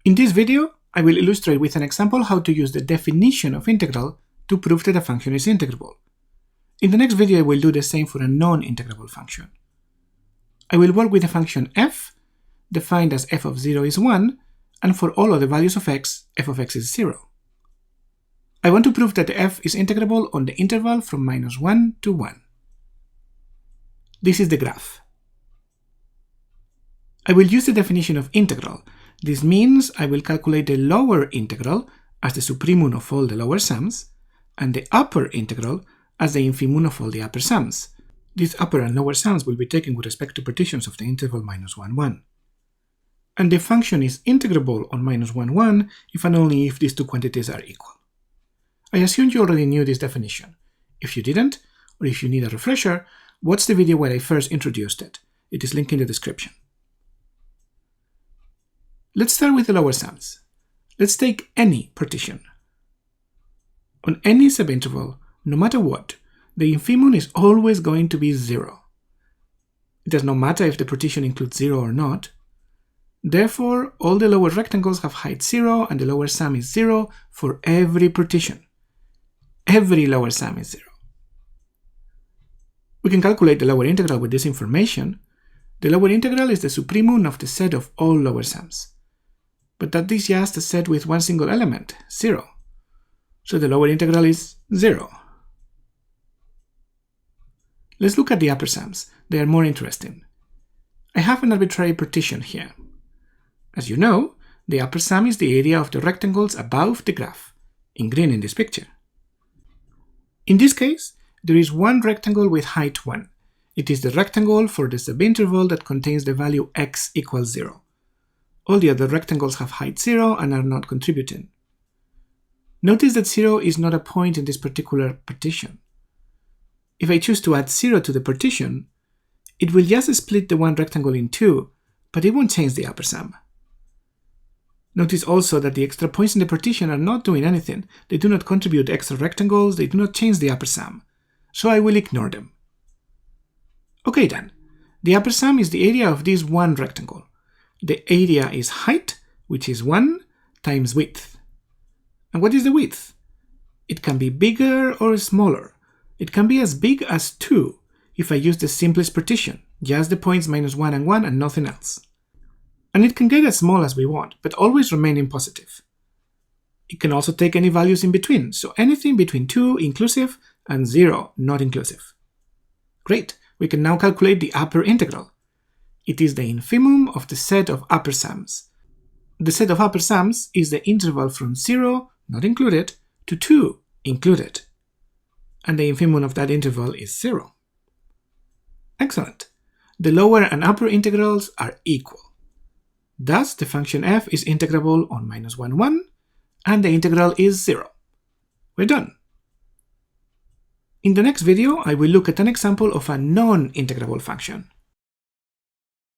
In this video, I will illustrate with an example how to use the definition of integral to prove that a function is integrable. In the next video, I will do the same for a non-integrable function. I will work with the function f, defined as f of 0 is 1, and for all other values of x, f of x is 0. I want to prove that f is integrable on the interval from -1 to 1. This is the graph. I will use the definition of integral. This means I will calculate the lower integral as the supremum of all the lower sums, and the upper integral as the infimum of all the upper sums. These upper and lower sums will be taken with respect to partitions of the interval -1, 1. And the function is integrable on -1, 1 if and only if these two quantities are equal. I assume you already knew this definition. If you didn't, or if you need a refresher, watch the video where I first introduced it. It is linked in the description. Let's start with the lower sums. Let's take any partition. On any subinterval, no matter what, the infimum is always going to be 0. It does not matter if the partition includes 0 or not. Therefore, all the lower rectangles have height 0 and the lower sum is 0 for every partition. Every lower sum is 0. We can calculate the lower integral with this information. The lower integral is the supremum of the set of all lower sums. But that is just a set with one single element, 0. So the lower integral is 0. Let's look at the upper sums. They are more interesting. I have an arbitrary partition here. As you know, the upper sum is the area of the rectangles above the graph, in green in this picture. In this case, there is one rectangle with height 1. It is the rectangle for the subinterval that contains the value x equals 0. All the other rectangles have height 0 and are not contributing. Notice that 0 is not a point in this particular partition. If I choose to add 0 to the partition, it will just split the one rectangle in two, but it won't change the upper sum. Notice also that the extra points in the partition are not doing anything. They do not contribute extra rectangles, they do not change the upper sum. So I will ignore them. Okay then, the upper sum is the area of this one rectangle. The area is height, which is 1, times width. And what is the width? It can be bigger or smaller. It can be as big as 2 if I use the simplest partition, just the points -1 and 1 and nothing else. And it can get as small as we want, but always remaining positive. It can also take any values in between, so anything between 2 inclusive and 0 not inclusive. Great, we can now calculate the upper integral. It is the infimum of the set of upper sums. The set of upper sums is the interval from 0, not included, to 2, included. And the infimum of that interval is 0. Excellent. The lower and upper integrals are equal. Thus, the function f is integrable on -1, 1, and the integral is 0. We're done. In the next video, I will look at an example of a non-integrable function.